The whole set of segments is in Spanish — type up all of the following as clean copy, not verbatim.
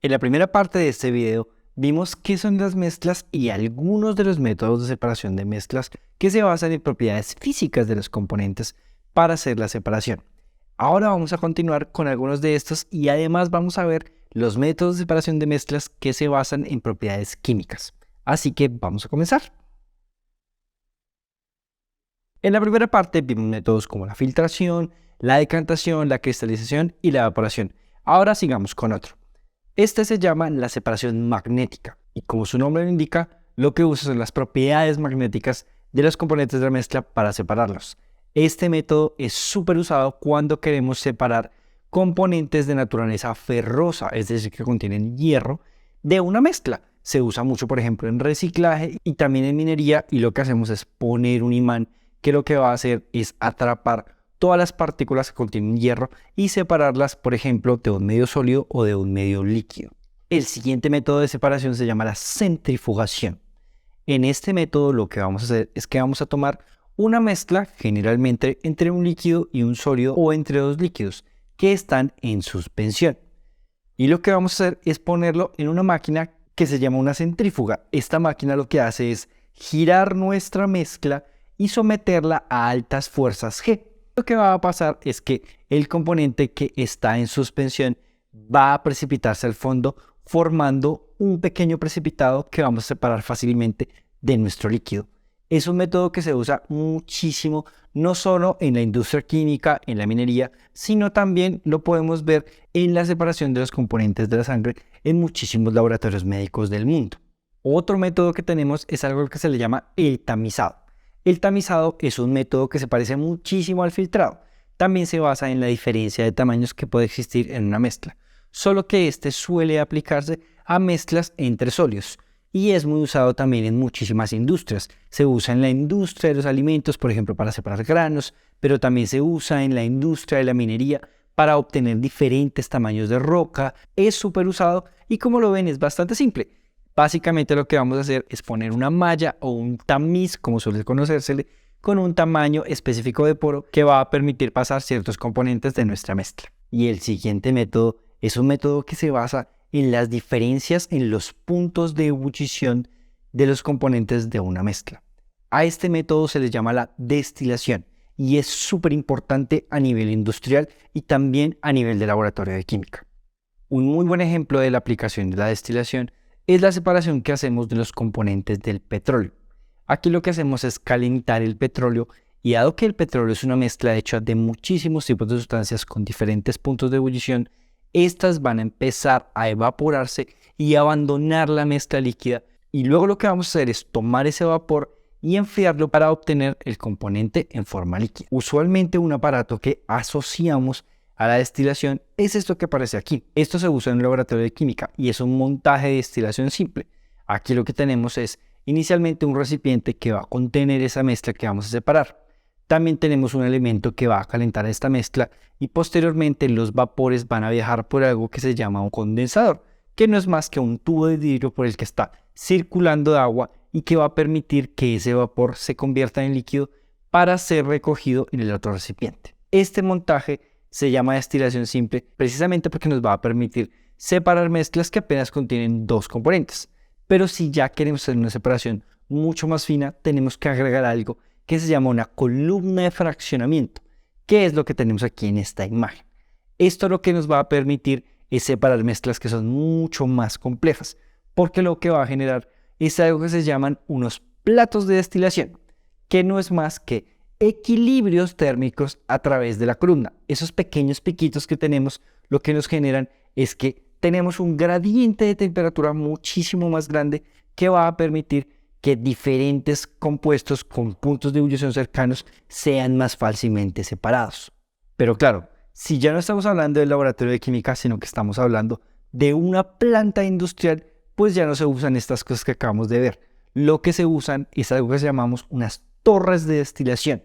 En la primera parte de este video vimos qué son las mezclas y algunos de los métodos de separación de mezclas que se basan en propiedades físicas de los componentes para hacer la separación. Ahora vamos a continuar con algunos de estos y además vamos a ver los métodos de separación de mezclas que se basan en propiedades químicas. Así que vamos a comenzar. En la primera parte vimos métodos como la filtración, la decantación, la cristalización y la evaporación. Ahora sigamos con otro. Este se llama la separación magnética y como su nombre lo indica, lo que usa son las propiedades magnéticas de los componentes de la mezcla para separarlos. Este método es súper usado cuando queremos separar componentes de naturaleza ferrosa, es decir, que contienen hierro, de una mezcla. Se usa mucho, por ejemplo, en reciclaje y también en minería, y lo que hacemos es poner un imán que lo que va a hacer es atrapar todas las partículas que contienen hierro y separarlas, por ejemplo, de un medio sólido o de un medio líquido. El siguiente método de separación se llama la centrifugación. En este método lo que vamos a hacer es que vamos a tomar una mezcla, generalmente entre un líquido y un sólido o entre dos líquidos que están en suspensión. Y lo que vamos a hacer es ponerlo en una máquina que se llama una centrífuga. Esta máquina lo que hace es girar nuestra mezcla y someterla a altas fuerzas G. Lo que va a pasar es que el componente que está en suspensión va a precipitarse al fondo formando un pequeño precipitado que vamos a separar fácilmente de nuestro líquido. Es un método que se usa muchísimo, no solo en la industria química, en la minería, sino también lo podemos ver en la separación de los componentes de la sangre en muchísimos laboratorios médicos del mundo. Otro método que tenemos es algo que se le llama el tamizado. El tamizado es un método que se parece muchísimo al filtrado. También se basa en la diferencia de tamaños que puede existir en una mezcla, solo que este suele aplicarse a mezclas entre sólidos y es muy usado también en muchísimas industrias. Se usa en la industria de los alimentos, por ejemplo, para separar granos, pero también se usa en la industria de la minería para obtener diferentes tamaños de roca. Es súper usado y como lo ven es bastante simple. Básicamente lo que vamos a hacer es poner una malla o un tamiz, como suele conocérsele, con un tamaño específico de poro que va a permitir pasar ciertos componentes de nuestra mezcla. Y el siguiente método es un método que se basa en las diferencias en los puntos de ebullición de los componentes de una mezcla. A este método se le llama la destilación y es súper importante a nivel industrial y también a nivel de laboratorio de química. Un muy buen ejemplo de la aplicación de la destilación es la separación que hacemos de los componentes del petróleo. Aquí lo que hacemos es calentar el petróleo y dado que el petróleo es una mezcla hecha de muchísimos tipos de sustancias con diferentes puntos de ebullición, estas van a empezar a evaporarse y abandonar la mezcla líquida y luego lo que vamos a hacer es tomar ese vapor y enfriarlo para obtener el componente en forma líquida. Usualmente un aparato que asociamos a la destilación es esto que aparece aquí. Esto se usa en un laboratorio de química y es un montaje de destilación simple. Aquí lo que tenemos es inicialmente un recipiente que va a contener esa mezcla que vamos a separar. También tenemos un elemento que va a calentar esta mezcla y posteriormente los vapores van a viajar por algo que se llama un condensador, que no es más que un tubo de vidrio por el que está circulando agua y que va a permitir que ese vapor se convierta en líquido para ser recogido en el otro recipiente. Este montaje se llama destilación simple precisamente porque nos va a permitir separar mezclas que apenas contienen dos componentes. Pero si ya queremos hacer una separación mucho más fina, tenemos que agregar algo que se llama una columna de fraccionamiento, que es lo que tenemos aquí en esta imagen. Esto lo que nos va a permitir es separar mezclas que son mucho más complejas, porque lo que va a generar es algo que se llaman unos platos de destilación, que no es más que equilibrios térmicos a través de la columna. Esos pequeños piquitos que tenemos lo que nos generan es que tenemos un gradiente de temperatura muchísimo más grande que va a permitir que diferentes compuestos con puntos de ebullición cercanos sean más fácilmente separados. Pero claro, si ya no estamos hablando del laboratorio de química, sino que estamos hablando de una planta industrial, pues ya no se usan estas cosas que acabamos de ver. Lo que se usan es algo que llamamos unas torres de destilación.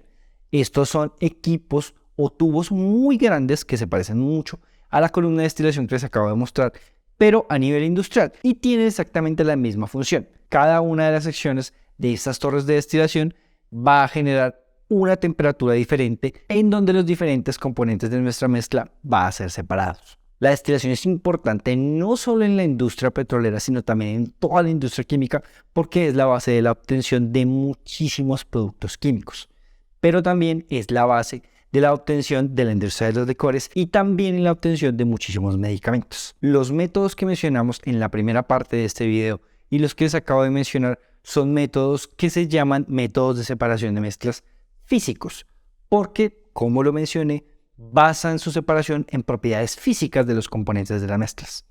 Estos son equipos o tubos muy grandes que se parecen mucho a la columna de destilación que les acabo de mostrar, pero a nivel industrial y tienen exactamente la misma función. Cada una de las secciones de estas torres de destilación va a generar una temperatura diferente en donde los diferentes componentes de nuestra mezcla van a ser separados. La destilación es importante no solo en la industria petrolera, sino también en toda la industria química, porque es la base de la obtención de muchísimos productos químicos. Pero también es la base de la obtención de la industria de los licores y también en la obtención de muchísimos medicamentos. Los métodos que mencionamos en la primera parte de este video y los que les acabo de mencionar son métodos que se llaman métodos de separación de mezclas físicos, porque, como lo mencioné, basan su separación en propiedades físicas de los componentes de las mezclas.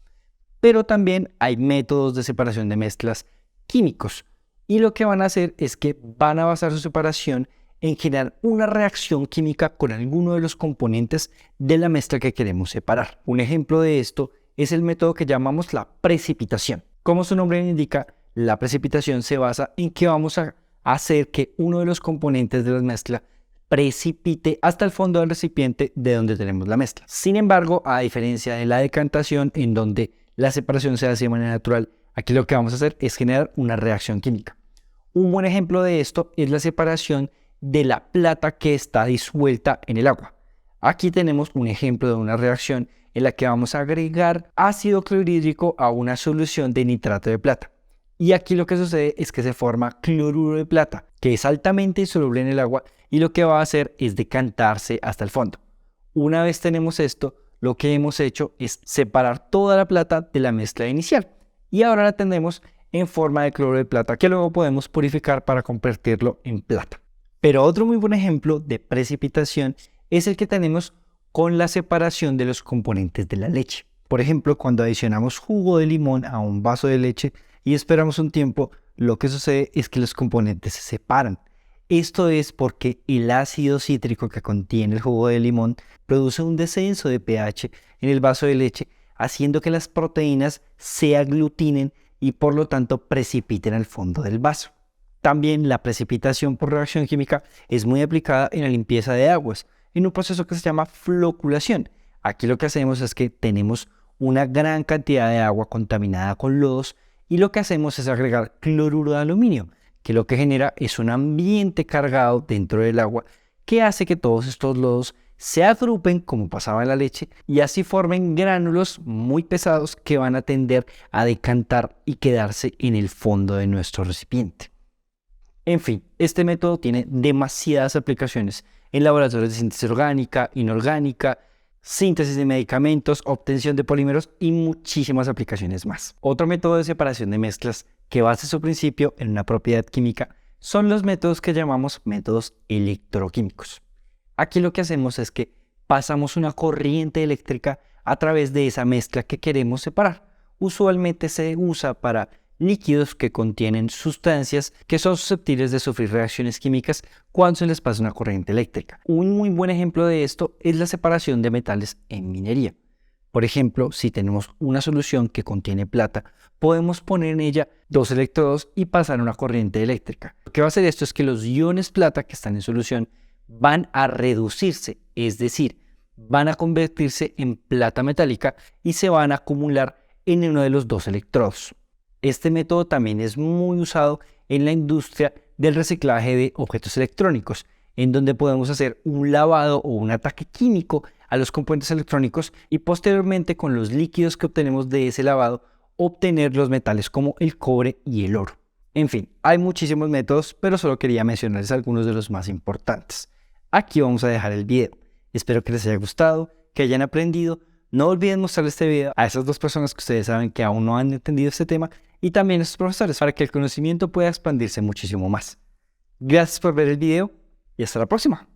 Pero también hay métodos de separación de mezclas químicos, y lo que van a hacer es que van a basar su separación en generar una reacción química con alguno de los componentes de la mezcla que queremos separar. Un ejemplo de esto es el método que llamamos la precipitación. Como su nombre indica, la precipitación se basa en que vamos a hacer que uno de los componentes de la mezcla precipite hasta el fondo del recipiente de donde tenemos la mezcla. Sin embargo, a diferencia de la decantación, en donde la separación se hace de manera natural, aquí lo que vamos a hacer es generar una reacción química. Un buen ejemplo de esto es la separación de la plata que está disuelta en el agua. Aquí tenemos un ejemplo de una reacción en la que vamos a agregar ácido clorhídrico a una solución de nitrato de plata. Y aquí lo que sucede es que se forma cloruro de plata, que es altamente insoluble en el agua y lo que va a hacer es decantarse hasta el fondo. Una vez tenemos esto, lo que hemos hecho es separar toda la plata de la mezcla inicial y ahora la tenemos en forma de cloro de plata que luego podemos purificar para convertirlo en plata. Pero otro muy buen ejemplo de precipitación es el que tenemos con la separación de los componentes de la leche. Por ejemplo, cuando adicionamos jugo de limón a un vaso de leche y esperamos un tiempo, lo que sucede es que los componentes se separan. Esto es porque el ácido cítrico que contiene el jugo de limón produce un descenso de pH en el vaso de leche, haciendo que las proteínas se aglutinen y por lo tanto precipiten al fondo del vaso. También la precipitación por reacción química es muy aplicada en la limpieza de aguas, en un proceso que se llama floculación. Aquí lo que hacemos es que tenemos una gran cantidad de agua contaminada con lodos y lo que hacemos es agregar cloruro de aluminio, que lo que genera es un ambiente cargado dentro del agua que hace que todos estos lodos se agrupen como pasaba en la leche y así formen gránulos muy pesados que van a tender a decantar y quedarse en el fondo de nuestro recipiente. En fin, este método tiene demasiadas aplicaciones en laboratorios de síntesis orgánica, inorgánica, síntesis de medicamentos, obtención de polímeros y muchísimas aplicaciones más. Otro método de separación de mezclas que basa su principio en una propiedad química son los métodos que llamamos métodos electroquímicos. Aquí lo que hacemos es que pasamos una corriente eléctrica a través de esa mezcla que queremos separar. Usualmente se usa para líquidos que contienen sustancias que son susceptibles de sufrir reacciones químicas cuando se les pasa una corriente eléctrica. Un muy buen ejemplo de esto es la separación de metales en minería. Por ejemplo, si tenemos una solución que contiene plata, podemos poner en ella 2 electrodos y pasar una corriente eléctrica. Lo que va a hacer esto es que los iones plata que están en solución van a reducirse, es decir, van a convertirse en plata metálica y se van a acumular en uno de los 2 electrodos. Este método también es muy usado en la industria del reciclaje de objetos electrónicos, en donde podemos hacer un lavado o un ataque químico a los componentes electrónicos y posteriormente con los líquidos que obtenemos de ese lavado obtener los metales como el cobre y el oro. En fin, hay muchísimos métodos, pero solo quería mencionarles algunos de los más importantes. Aquí vamos a dejar el video. Espero que les haya gustado, que hayan aprendido. No olviden mostrarle este video a esas 2 personas que ustedes saben que aún no han entendido este tema y también a sus profesores para que el conocimiento pueda expandirse muchísimo más. Gracias por ver el video y hasta la próxima.